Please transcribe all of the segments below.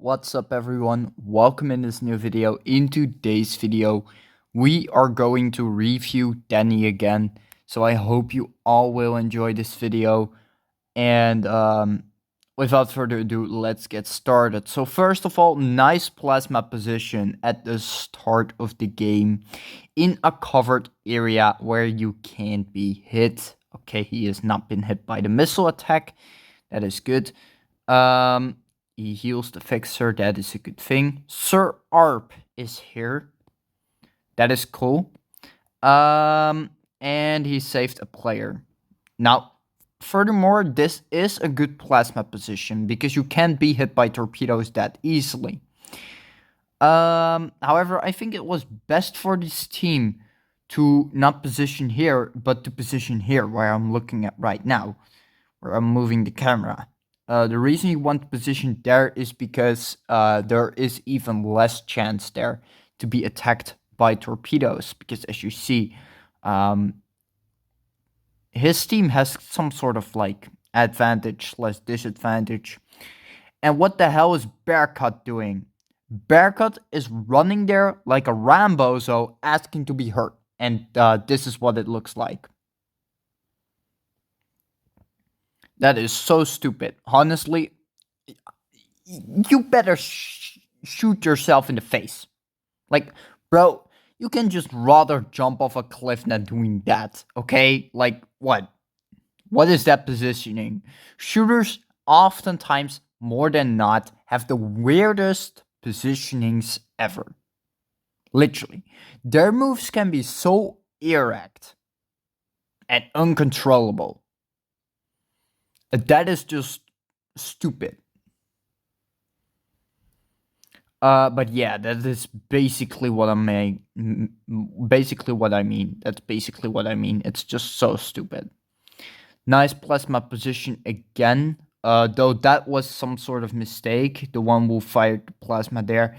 What's up everyone? Welcome in this new video. In today's video, we are going to review Danny again. So I hope you all will enjoy this video. And without further ado, let's get started. So first of all, nice plasma position at the start of the game in a covered area where you can't be hit. Okay, he has not been hit by the missile attack. That is good. He heals the fixer. That is a good thing. Sir Arp is here. That is cool. And he saved a player. Now, furthermore, this is a good plasma position because you can't be hit by torpedoes that easily. However, I think it was best for this team to not position here, but to position here where I'm looking at right now, where I'm moving the camera. The reason you want to position there is because there is even less chance there to be attacked by torpedoes. Because as you see, his team has some sort of like advantage / disadvantage. And what the hell is Bearcut doing? Bearcut is running there like a Rambozo asking to be hurt. And this is what it looks like. That is so stupid. Honestly, you better shoot yourself in the face. Like, bro, you can just rather jump off a cliff than doing that, okay? Like, what? What is that positioning? Shooters oftentimes, more than not, have the weirdest positionings ever. Literally. Their moves can be so erect and uncontrollable. That is just stupid. But yeah, that is basically what I mean. Basically what I mean. That's basically what I mean. It's just so stupid. Nice plasma position again. Though that was some sort of mistake. The one who fired the plasma there.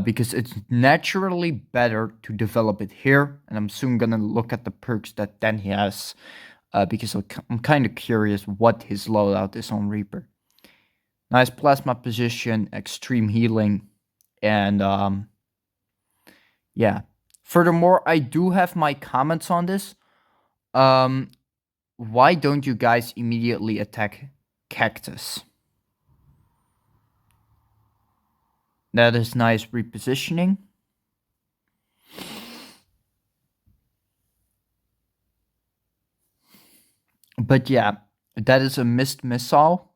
Because it's naturally better to develop it here. And I'm soon gonna look at the perks that then he has. Because I'm kind of curious what his loadout is on Reaper. Nice plasma position, extreme healing, and yeah. Furthermore, I do have my comments on this. Why don't you guys immediately attack Cactus? That is nice repositioning. But yeah, that is a missed missile.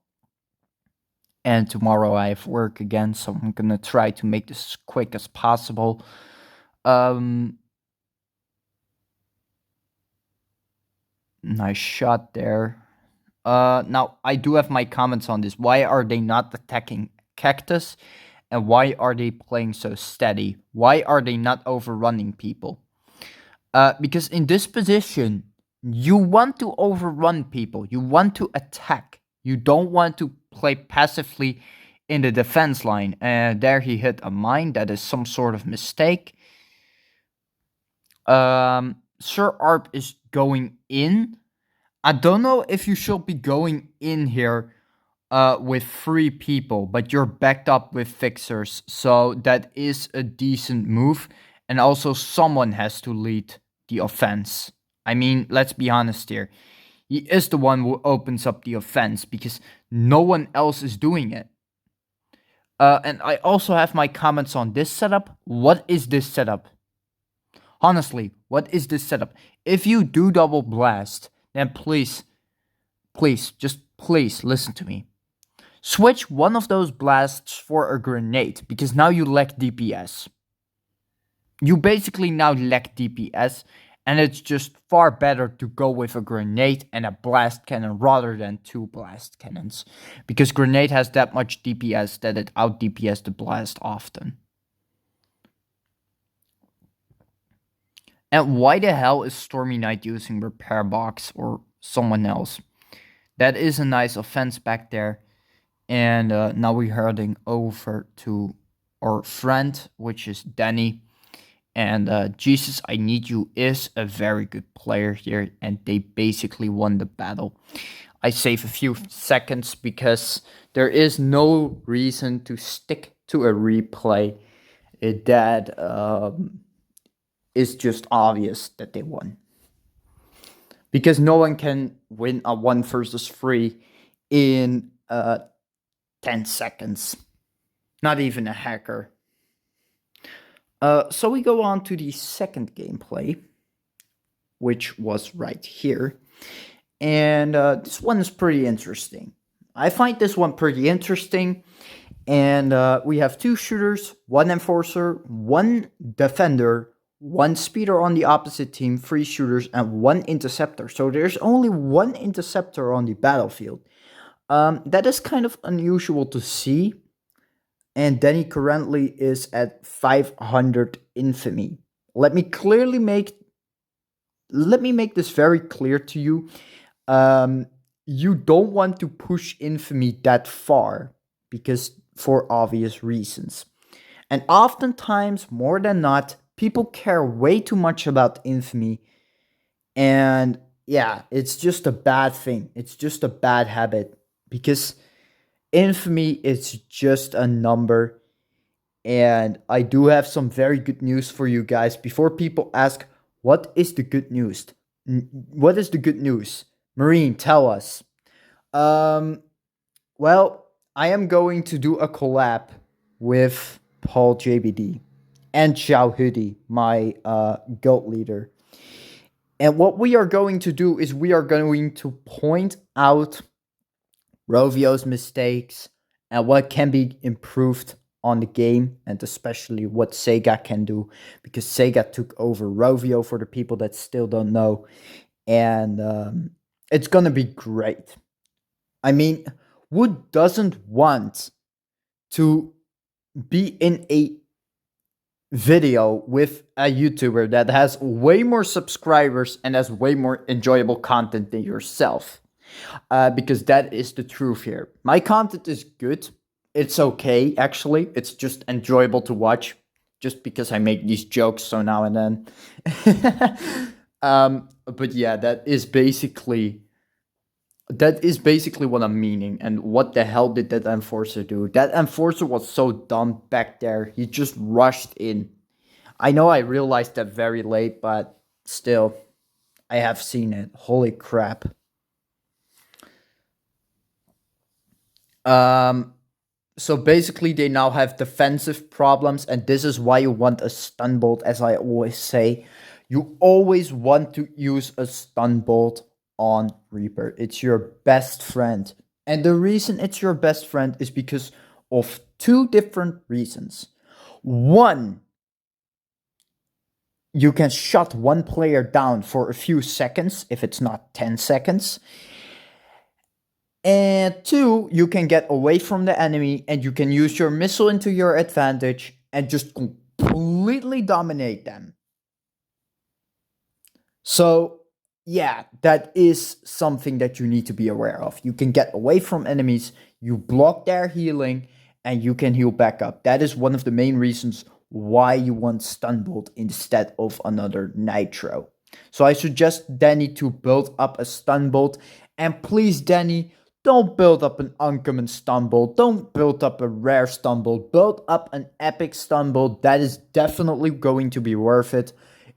And tomorrow I have work again, so I'm gonna try to make this as quick as possible. Nice shot there. Now, I do have my comments on this. Why are they not attacking Cactus? And why are they playing so steady? Why are they not overrunning people? Because in this position, you want to overrun people. You want to attack. You don't want to play passively in the defense line. And there he hit a mine. That is some sort of mistake. Sir Arp is going in. I don't know if you should be going in here with 3 people, but you're backed up with fixers. So that is a decent move. And also someone has to lead the offense. I mean, let's be honest here. He is the one who opens up the offense because no one else is doing it. And I also have my comments on this setup. What is this setup? Honestly, what is this setup? If you do double blast, then please listen to me. Switch one of those blasts for a grenade, because now you lack DPS. You basically now lack DPS, and it's just far better to go with a grenade and a blast cannon rather than 2 blast cannons. Because grenade has that much DPS that it out DPS the blast often. And why the hell is Stormy Knight using Repair Box or someone else? That is a nice offense back there. And now we're heading over to our friend, which is Danny. And Jesus, I Need You is a very good player here. And they basically won the battle. I save a few seconds because there is no reason to stick to a replay, that is just obvious that they won. Because no one can win a 1 versus 3 in 10 seconds. Not even a hacker. So we go on to the second gameplay, which was right here. And this one is pretty interesting. I find this one pretty interesting. And we have 2 shooters, 1 enforcer, 1 defender, 1 speeder on the opposite team, 3 shooters, and 1 interceptor. So there's only 1 interceptor on the battlefield. That is kind of unusual to see. And Denny currently is at 500 infamy. Let me make this very clear to you. You don't want to push infamy that far, because for obvious reasons. And oftentimes, more than not, people care way too much about infamy. And yeah, it's just a bad thing. It's just a bad habit, because infamy is just a number. And I do have some very good news for you guys. Before people ask, what is the good news? What is the good news? Marine, tell us. Well, I am going to do a collab with Paul JBD and Xiao Hoodie, my guild leader. And what we are going to do is we are going to point out Rovio's mistakes and what can be improved on the game, and especially what Sega can do, because Sega took over Rovio, for the people that still don't know. And it's gonna be great. I mean, who doesn't want to be in a video with a YouTuber that has way more subscribers and has way more enjoyable content than yourself? Because that is the truth here. My content is good. It's okay, actually. It's just enjoyable to watch, just because I make these jokes so now and then. But yeah, that is basically what I'm meaning. And what the hell did that enforcer do? That enforcer was so dumb back there. He just rushed in. I know I realized that very late, but still, I have seen it. Holy crap. So basically they now have defensive problems, and this is why you want a stun bolt, as I always say. You always want to use a stun bolt on Reaper. It's your best friend. And the reason it's your best friend is because of 2 different reasons. One, you can shut 1 player down for a few seconds, if it's not 10 seconds. And 2, you can get away from the enemy and you can use your missile into your advantage and just completely dominate them. So yeah, that is something that you need to be aware of. You can get away from enemies, you block their healing, and you can heal back up. That is one of the main reasons why you want stun bolt instead of another nitro. So I suggest Danny to build up a stun bolt. And please, Danny, don't build up an uncommon stun bolt. Don't build up a rare stun bolt. Build up an epic stun bolt. That is definitely going to be worth it.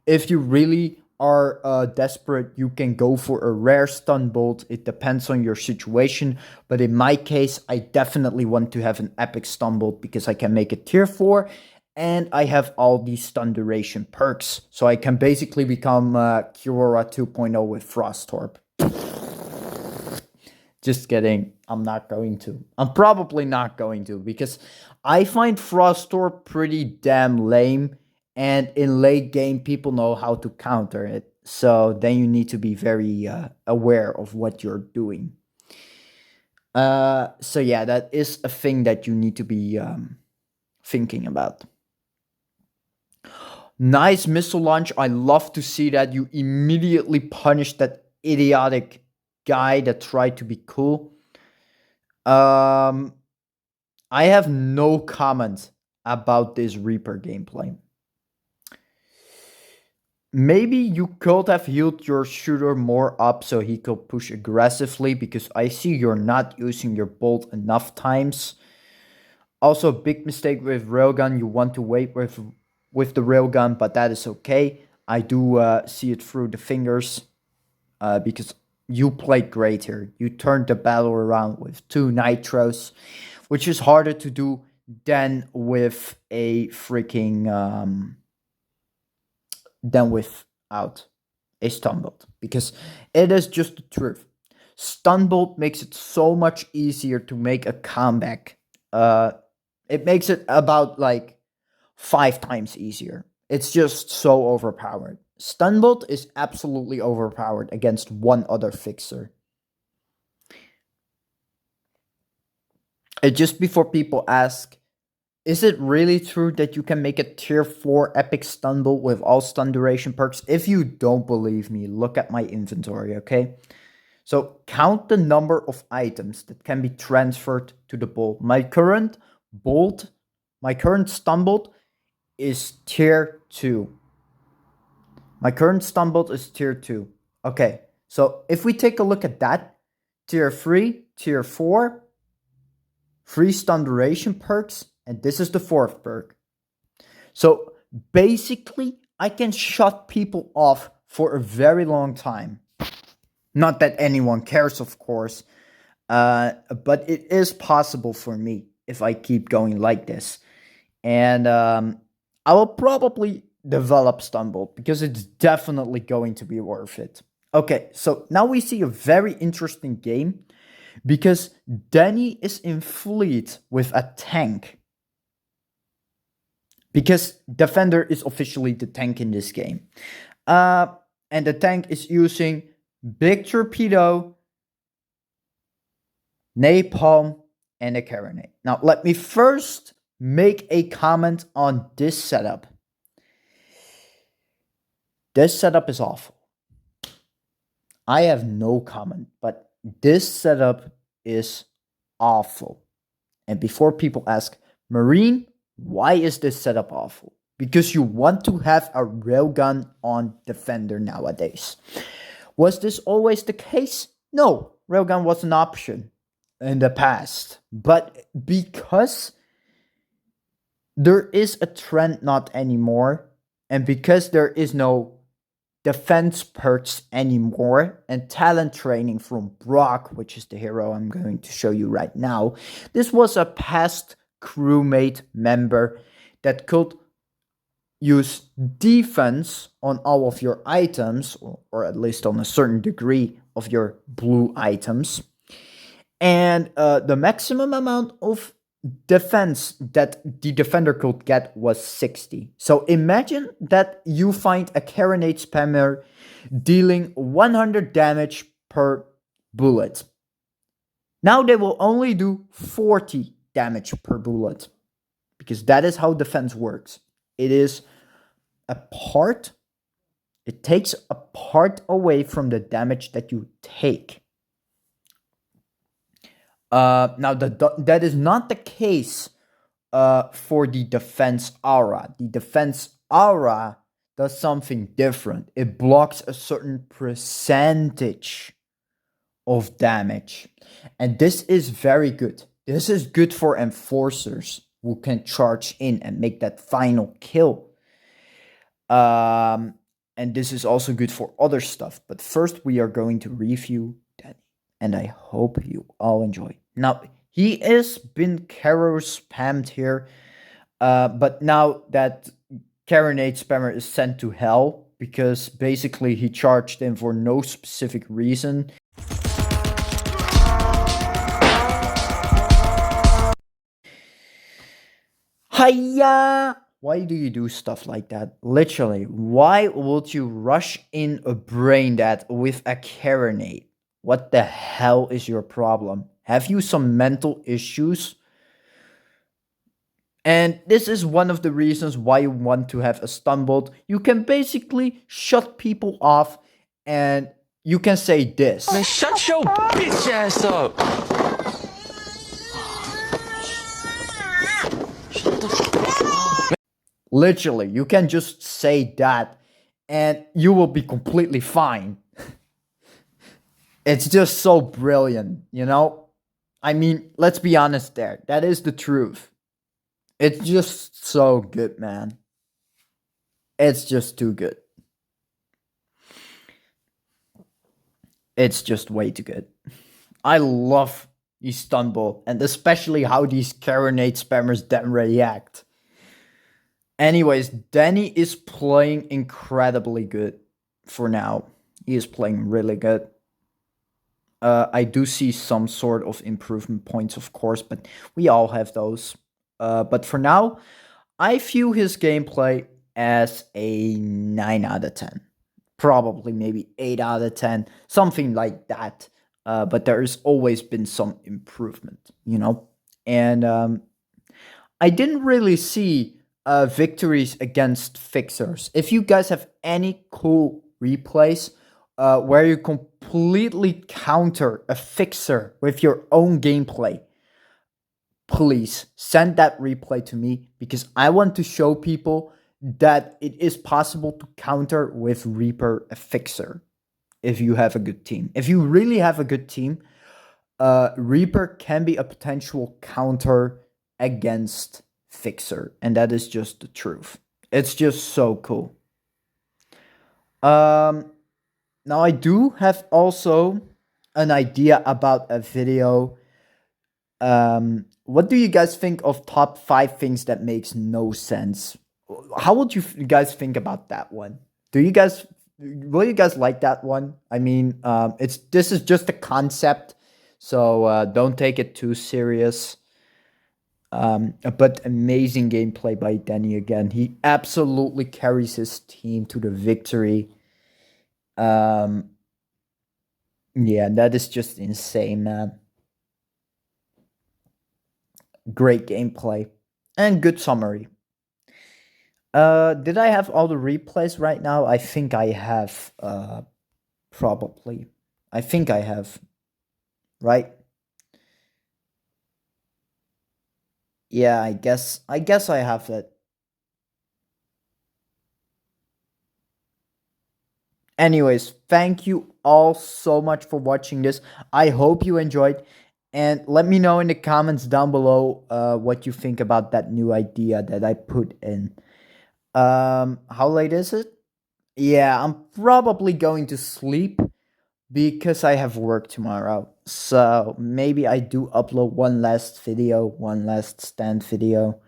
If you really are desperate, you can go for a rare stun bolt. It depends on your situation. But in my case, I definitely want to have an epic stun bolt because I can make it tier 4. And I have all these stun duration perks. So I can basically become Kiora 2.0 with Frost Torp. Just kidding. I'm not going to. I'm probably not going to, because I find Frost Torp pretty damn lame. And in late game, people know how to counter it. So then you need to be very aware of what you're doing. So yeah, that is a thing that you need to be thinking about. Nice missile launch. I love to see that. You immediately punish that idiotic guy that tried to be cool. I have no comment about this Reaper gameplay. Maybe you could have healed your shooter more up so he could push aggressively, because I see you're not using your bolt enough times. Also, big mistake with railgun. You want to wait with the railgun, but that is okay. I do see it through the fingers because you played great here. You turned the battle around with 2 nitros, which is harder to do than with a freaking than without a stun bolt, because it is just the truth. Stun bolt makes it so much easier to make a comeback. It makes it about like 5 times easier. It's just so overpowered. Stun bolt is absolutely overpowered against one other fixer. And just before people ask, is it really true that you can make a tier 4 epic stun bolt with all stun duration perks? If you don't believe me, look at my inventory, okay? So count the number of items that can be transferred to the bolt. My current stun bolt is tier 2. My current stun bolt is tier 2. Okay, so if we take a look at that, tier 3, tier 4, 3 stun duration perks, and this is the 4th perk. So basically, I can shut people off for a very long time. Not that anyone cares, of course, but it is possible for me if I keep going like this. And I will probably develop stun bolt because it's definitely going to be worth it. Okay, so now we see a very interesting game because Danny is in fleet with a tank. Because Defender is officially the tank in this game. And the tank is using Big Torpedo, Napalm, and a Carronade. Now, let me first make a comment on this setup. This setup is awful. I have no comment, but this setup is awful. And before people ask, Marine, why is this setup awful? Because you want to have a railgun on Defender nowadays. Was this always the case? No, railgun was an option in the past. But because there is a trend not anymore, and because there is no defense perks anymore, and talent training from Brock, which is the hero I'm going to show you right now, this was a past crewmate member that could use defense on all of your items, or at least on a certain degree of your blue items. And the maximum amount of defense that the defender could get was 60. So imagine that you find a Carronade spammer dealing 100 damage per bullet. Now they will only do 40 damage per bullet, because that is how defense works. It is a part, it takes a part away from the damage that you take. Now, that is not the case for the defense aura. The defense aura does something different. It blocks a certain percentage of damage. And this is very good. This is good for enforcers who can charge in and make that final kill. And this is also good for other stuff. But first, we are going to review Danny. And I hope you all enjoy. Now, he has been Caro spammed here. But now that Carronade spammer is sent to hell, because basically he charged in for no specific reason. Hiya! Why do you do stuff like that? Literally, why would you rush in a brain dead with a Carronade? What the hell is your problem? Have you some mental issues? And this is one of the reasons why you want to have a stun bolt. You can basically shut people off, and you can say this. Man, shut your bitch ass up! Shut the fuck up. Literally, you can just say that, and you will be completely fine. It's just so brilliant, you know? I mean, let's be honest there. That is the truth. It's just so good, man. It's just too good. It's just way too good. I love Istanbul, and especially how these Karenate spammers then react. Anyways, Danny is playing incredibly good for now. He is playing really good. I do see some sort of improvement points, of course, but we all have those. But for now, I view his gameplay as a 9 out of 10. Probably maybe 8 out of 10, something like that. But there's always been some improvement, you know? And I didn't really see victories against fixers. If you guys have any cool replays where you completely counter a fixer with your own gameplay, please send that replay to me because I want to show people that it is possible to counter with Reaper a fixer if you have a good team. If you really have a good team, Reaper can be a potential counter against Fixer, and that is just the truth. It's just so cool. Now I do have also an idea about a video. What do you guys think of top 5 things that makes no sense? How would you guys think about that one? Do you guys will you guys like that one? I mean, this is just a concept, so don't take it too serious. But amazing gameplay by Danny again. He absolutely carries his team to the victory. Yeah, that is just insane, man. Great gameplay and good summary. Did I have all the replays right now? I think I have. Probably. I think I have. Right? Yeah, I guess I have it. Anyways, thank you all so much for watching this. I hope you enjoyed. And let me know in the comments down below what you think about that new idea that I put in. How late is it? Yeah, I'm probably going to sleep because I have work tomorrow. So maybe I do upload one last video, one last stand video.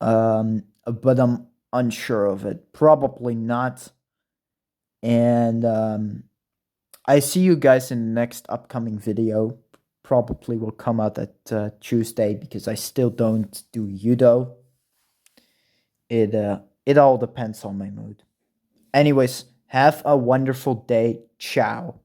But I'm unsure of it. Probably not. And I see you guys in the next upcoming video. Probably will come out at Tuesday because I still don't do judo. It all depends on my mood. Anyways, have a wonderful day. Ciao.